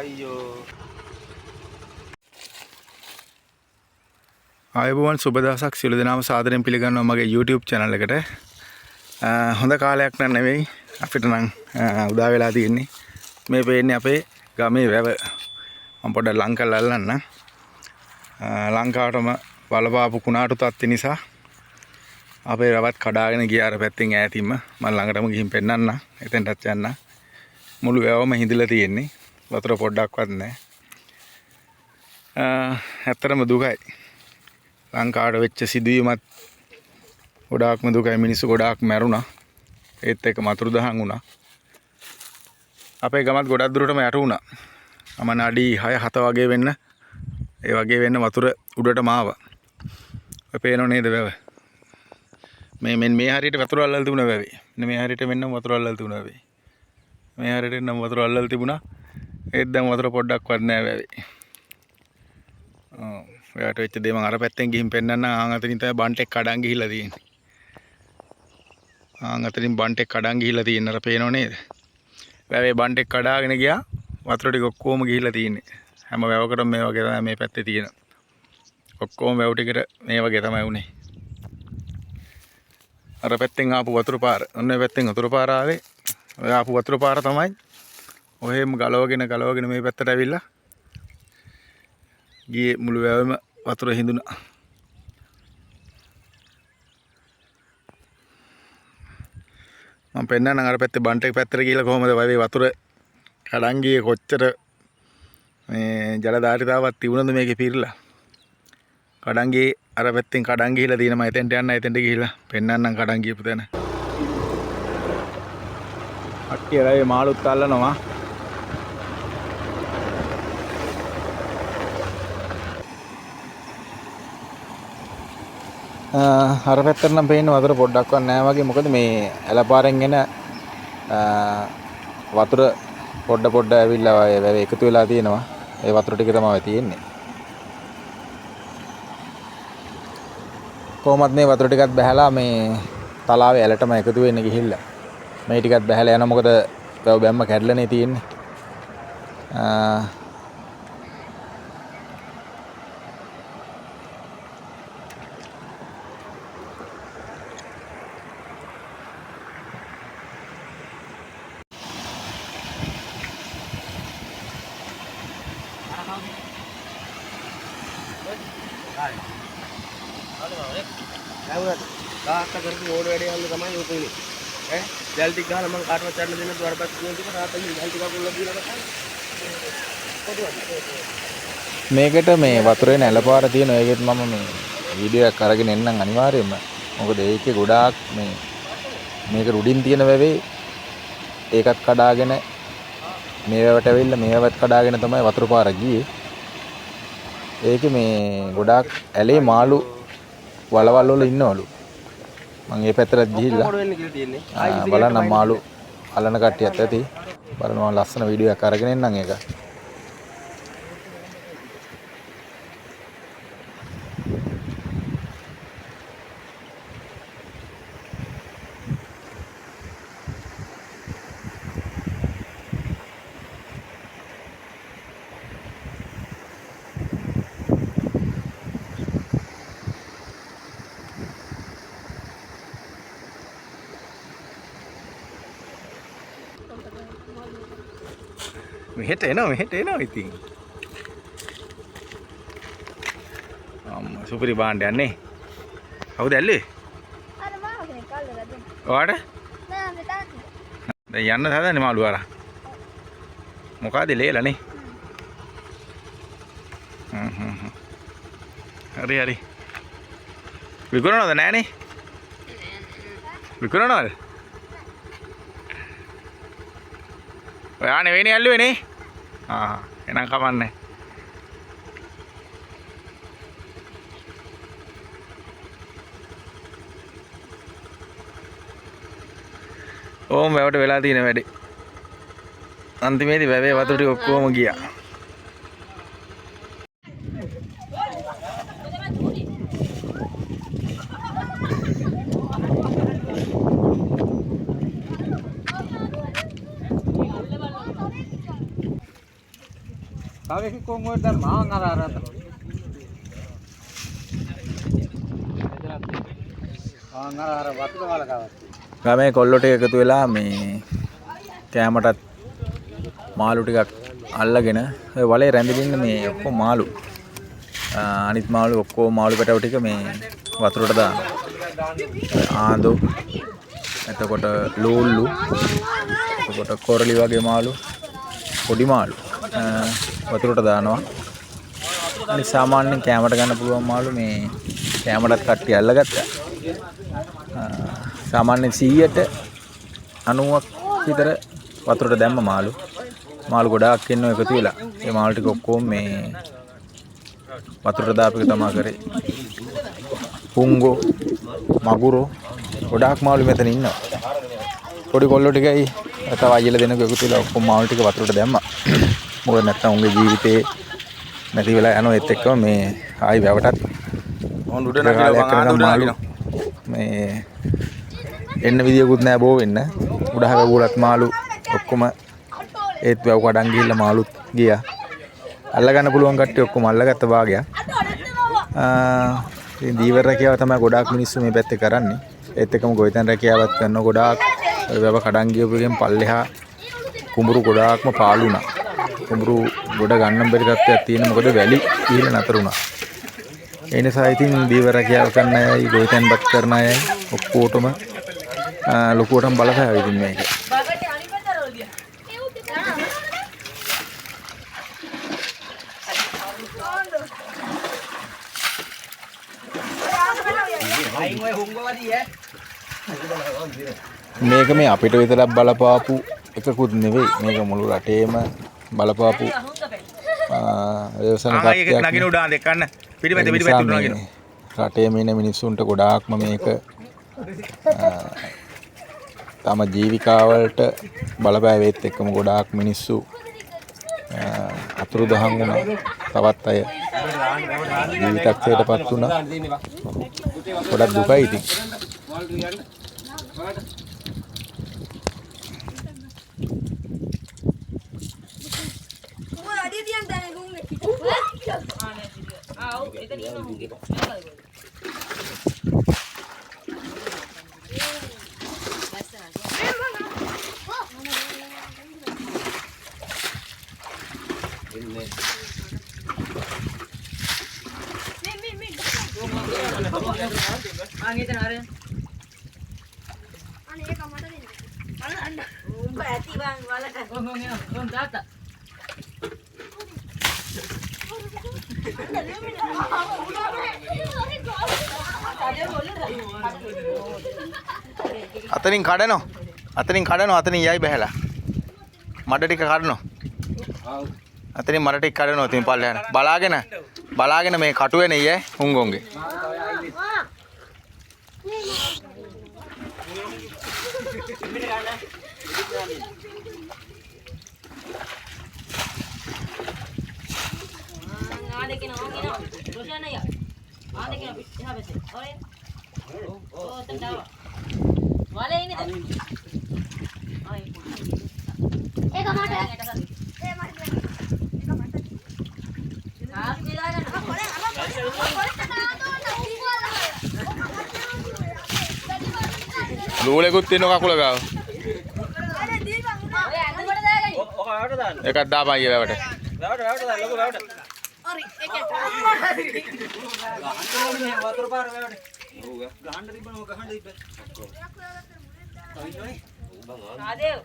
අයියෝ. ආයුබෝවන් සුබ දවසක් සියලු දෙනාම සාදරයෙන් පිළිගන්නවා මගේ YouTube channel එකට. හොඳ කාලයක් නෙවෙයි අපිට නම් උදා වෙලා තියෙන්නේ. මේ පේන්නේ අපේ ගමේ වැව. මම පොඩ්ඩක් ලං කරලා අල්ලන්න. ලංකාවටම බලපාපු කුණාටු තත්ති නිසා අපේ වැවත් කඩාගෙන ගියා අර පැත්තෙන් ඈතින්ම. මම ළඟටම ගිහින් පෙන්නන්න. එතෙන්ටත් යන්න. මුළු වැවම හිඳිලා තියෙන්නේ. වතුර පොඩ්ඩක්වත් නැහැ. ඇත්තටම දුකයි. ලංකාවට වෙච්ච සිදුවීමත් ගොඩාක්ම දුකයි. මිනිස්සු ගොඩාක් මැරුණා. ඒත් එක්ක මතුරු දහන් වුණා. අපේ ගමත් ගොඩක් දුරටම යට වුණා. අමන අඩි 6-7 වගේ වෙන්න ඒ වගේ වෙන්න වතුර උඩටම ආවා. ඔය පේනෝ නේද වැව? මේ හරියට වතුර අල්ලලා තිබුණා වැවේ. මේ හරියට මෙන්නම වතුර අල්ලලා තිබුණා වැවේ. මේ හරියට නම් වතුර අල්ලලා තිබුණා. ඒත් දැන් වතුර පොඩ්ඩක්වත් නැහැ වැවේ. ඔයාට වෙච්ච දේ මම අර පැත්තෙන් ගිහින් පෙන්නන්න. ආන් අතරින් තමයි බන්ට් එක කඩන් ගිහිල්ලා තියෙන්නේ. ආන් අතරින් බන්ට් එක කඩන් ගිහිල්ලා තියෙන අර පේනව නේද? වැවේ බන්ට් එක කඩාගෙන ගියා. වතුර ටික ඔක්කොම ගිහිල්ලා තියෙන්නේ. හැම වැවකටම මේ වගේ තමයි මේ පැත්තේ තියෙන. ඔක්කොම වැව් ටිකට මේ වගේ තමයි උනේ. අර පැත්තෙන් ආපු වතුර පාර. ඔන්න ඔය පැත්තෙන් වතුර පාර ආවේ. ඔය ආපු වතුර පාර තමයි ඔහෙම ගලවගෙන මේ පැත්තට ඇවිල්ලා ගියේ මුළු වැවෙම වතුර හිඳුණා. මම පෙන්නන්නම් අර පැත්තේ බන්ට් එක පැත්තට ගිහලා කොහමද වගේ වතුර කඩන් ගියේ කොච්චර මේ ජලධාරිතාවක් තිබුණද මේකේ පිරලා. කඩන් ගියේ අර පැත්තෙන් කඩන් ගිහිලා තියෙන මම එතෙන්ට යන්න එතෙන්ට ගිහිලා පෙන්නන්නම් කඩන් ගියපු තැන. අට්ටියරේ මාළුත් අල්ලනවා. අර පැත්තට නම් පේන්නේ වතුර පොඩ්ඩක්වත් නැහැ වගේ. මොකද මේ ඇලපාරෙන් එන වතුර පොඩ ඇවිල්ලා වැවේ එකතු වෙලා තියෙනවා. ඒ වතුර ටික තමයි තියෙන්නේ. කොහොමත් මේ වතුර ටිකත් බහැලා මේ තලාවේ ඇලටම එකතු වෙන්න ගිහිල්ලා මේ ටිකත් බහැලා යනවා. මොකද වැව බැම්ම කැඩලානේ තියෙන්නේ. තාත්තා කරපු ඕඩ වැඩේ යන්න තමයි ඔක උනේ. ඈ දැල් ටික ගහලා මම කාටවත් චන්න දෙන්න දුවරපත් කියන ටික තාත්තා ඉතින් දැල් ටිකක් උල්ලා දීලා තමයි. මේකට මේ වතුරේ නැලපාර තියෙන ඒකෙත් මම මේ වීඩියෝ එකක් අරගෙන එන්නම් අනිවාර්යයෙන්ම. මොකද ඒකේ ගොඩාක් මේක රුඩින් තියෙන වැවේ ඒකත් කඩාගෙන මේ වැවට ඇවිල්ලා මේ වැවත් කඩාගෙන තමයි වතුර පාර ගියේ. ඒකේ මේ ගොඩාක් ඇලේ මාළු වලවල් වල ඉන්නවලු. මම මේ පැත්තට ගිහිල්ලා බලන්න මාළු අල්ලන කට්ටියත් ඇති. බලනවා ලස්සන වීඩියෝ එකක් අරගෙන එන්නම් ඒක. මෙහෙට එනවා ඉතින්. අම්මා සුපිරි බාණ්ඩ යන්නේ. කවුද ඇල්ලුවේ? අර මාව කෙනෙක් අල්ලලා දෙන්න. ඔයාට? නෑ මේ තාත්තා. දැන් යන්න හදන්නේ මාළු අරන්. මොකද ලේලානේ. හරි. විකුණනවද නෑනේ? විකුණනවද? ඔයා නෙවෙයිනේ ඇල්ලුවේ නේ? එහෙනම් කමන්නේ. ඕම් වැවට වෙලා තියෙන වැඩේ. අන්තිමේදී වැවේ වතුර ටික ඔක්කොම ගියා. ගමේ කොල්ලෝ ටික එකතු වෙලා මේ කෑමටත් මාළු ටිකක් අල්ලගෙන ඔය වලේ රැඳින්න මේ ඔක්කොම මාළු අනිත් මාළු ඔක්කොම මාළු පැටව ටික මේ වතුරට දානවා. ආඳු එතකොට ලූල්ලු එතකොට කොරලි වගේ මාළු පොඩි මාළු වතුරට දානවා. අනිත් සාමාන්‍යයෙන් කෑමට ගන්න පුළුවන් මාළු මේ කෑමටත් කට්ටිය අල්ලගත්තා. සාමාන්‍යයෙන් 100ට 90ක් විතර වතුරට දැම්ම මාළු ගොඩාක් ඉන්නව එකතු වෙලා. ඒ මාළු ටික ඔක්කොම මේ වතුරට දාපු එක තමයි කරේ. පුංගෝ මගුරෝ ගොඩාක් මාළු මෙතන ඉන්නවා. පොඩි කොල්ලෝ ටිකයි තව අයියලා දෙනකෝ එකතු වෙලා ඔක්කොම මාළු ටික වතුරට දැම්මා. මොකද නැත්තම් උන්ගේ ජීවිතේ නැති වෙලා යනවා. ඒත් එක්කම මේ ආයි වැවටත් ඕන් උඩ නැගිලා මේ එන්න විදියකුත් නැහැ බෝ වෙන්න. උඩහ වැවුලත් මාළු ඔක්කොම ඒත් වැව් කඩන් ගිහිල්ලා මාළුත් ගියා. අල්ලගන්න පුළුවන් කට්ටිය ඔක්කොම අල්ලගත්ත භාගයක්. ඉතින් දීවර රැකියාව තමයි ගොඩාක් මිනිස්සු මේ පැත්තේ කරන්නේ. ඒත් එක්කම ගොවිතැන් රැකියාවත් කරනවා. ගොඩාක් වැව කඩන් ගියපු එකෙන් පල්ලෙහා කුඹුරු ගොඩාක්ම පාළු වුණා. කුඹුරු ගොඩ ගන්න බැරි තත්ත්වයක් තියෙන මොකද වැලි ඉහළ නතර වුණා. ඒ නිසා ඉතින් දීවර රැකියාව කරන අයයි ගොවිතැන්පත් කරන අයයි ඔක්කොටම ලොකුවටම බලපෑවා ඉතින් මේක. මේක මේ අපිට විතරක් බලපාපු එකකුත් නෙවෙයි. මේක මුළු රටේම බලපාපු අවසන තත්ත්වයක්. නගින උඩ දෙකන්න පිටිපැත්ත නගින. රටේම ඉන්න මිනිස්සුන්ට ගොඩාක්ම මේක තම ජීවිකාවලට බලපෑවෙත් එක්කම ගොඩාක් මිනිස්සු අතුරුදහන් වුණා. තවත් අය ජීවිතක්ෂයටපත් වුණා. ගොඩක් දුකයි ඉතින්. අතනින් කඩනවා අතනින් යයි බහැලා මඩ ටික කඩනවා. අතනින් මඩ ටික කඩනවා. ඉතින් පල්ලෙහාන බලාගෙන මේ කටුවේ නෙයි හුංගොන්ගේ. ලූලෙකුත් තියෙනවා කකුල ගාව. එකක් දාපන් අයියා වැවට. වැවට දාන්න ලොකු වැවට. හරි එකක්. වතුර පාර වැවට. ඔව් ගහන්න තිබ්බන ඔය ගහන්න තිබ්බ. ආදේව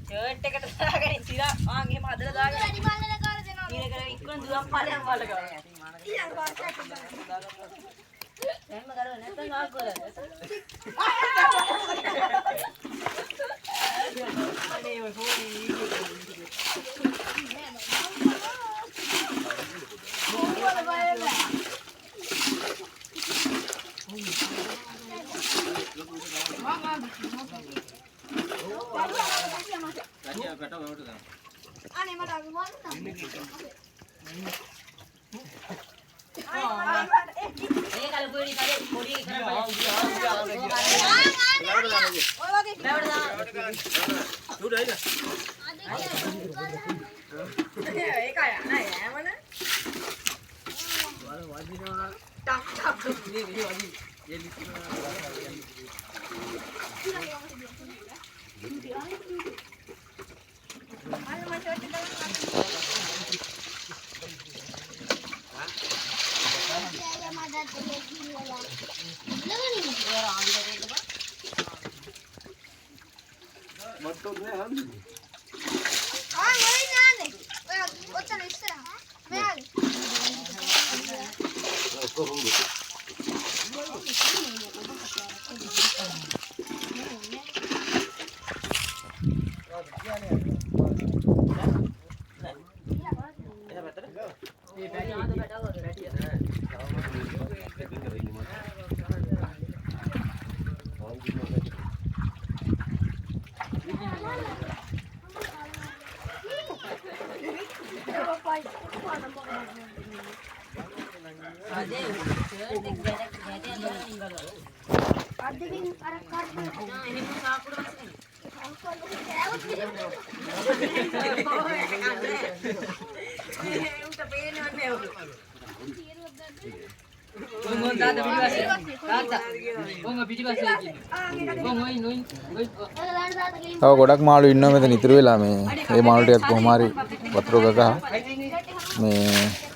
ෂර්ට් එකට දාගෙන ඉතිරා ආන් එහෙම හදලා දාගෙන අනිමල්ලේ කාර දෙනවා. ඊර කරගෙන ඉක්කොන් දුවක් පාලයන් වල ගාව. ඊයන් පාරට එහෙම කරව නැත්නම් ආක් කරලා. අනේ ඔය ෆෝනේ තව ගොඩක් මාළු ඉන්නවා මෙතන ඉතුරු වෙලා මේ මාළු ටිකත් කොහොම හරි වතුර ගගා මේ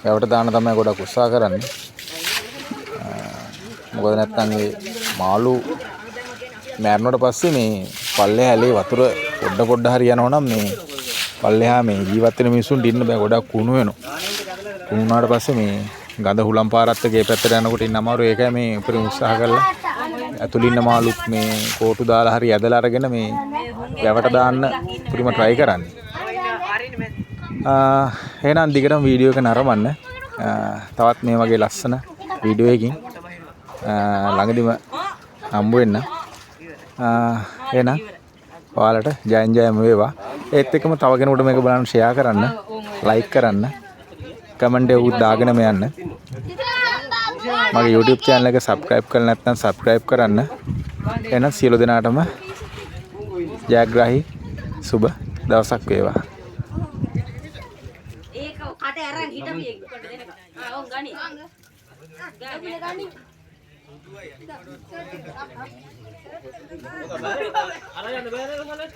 රැවට දාන්න තමයි ගොඩක් උත්සාහ කරන්නේ. මොකද නැත්නම් මේ මාළු මැරුණට පස්සේ මේ පල්ලෙහා ඇලේ වතුර පොඩ හරි යනවා නම් මේ පල්ලෙහා මේ ජීවත් වෙන මිනිස්සුන්ට ඉන්න බෑ ගොඩක් කුණු වෙනවා. කුණු වුණාට පස්සේ මේ ගඳ හුලම් පාරත් එක්ක ඒ පැත්තට යනකොට ඉන්න අමාරු ඒකයි මේ උපරිම උත්සාහ කරලා ඇතුළේ ඉන්න මාළුත් මේ කෝටු දාලා හරි ඇදලා අරගෙන මේ රැවට දාන්න උපරිම try කරන්නේ. එහෙනම් දිගටම වීඩියෝ එක නරඹන්න. තවත් මේ වගේ ලස්සන වීඩියෝ එකකින් ළඟදිම හම්බ වෙන්න. එහෙනම් ඔයාලට ජයෙන් ජයම වේවා. ඒත් එක්කම තව කෙනෙකුට මේක බලන්න ෂෙයා කරන්න, ලයික් කරන්න, කමෙන්ට් එකක් දාගෙන යන්න. මගේ YouTube channel එක subscribe කරලා නැත්නම් subscribe කරන්න. එහෙනම් සියලු දෙනාටම ජයග්‍රාහී සුබ දවසක් වේවා. ඒක කට අරන් හිටපියේ කොට දෙනක. ඔව් ගනි. ගනි.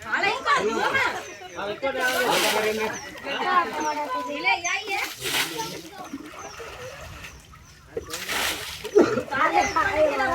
Hãy subscribe cho kênh Ghiền Mì Gõ để không bỏ lỡ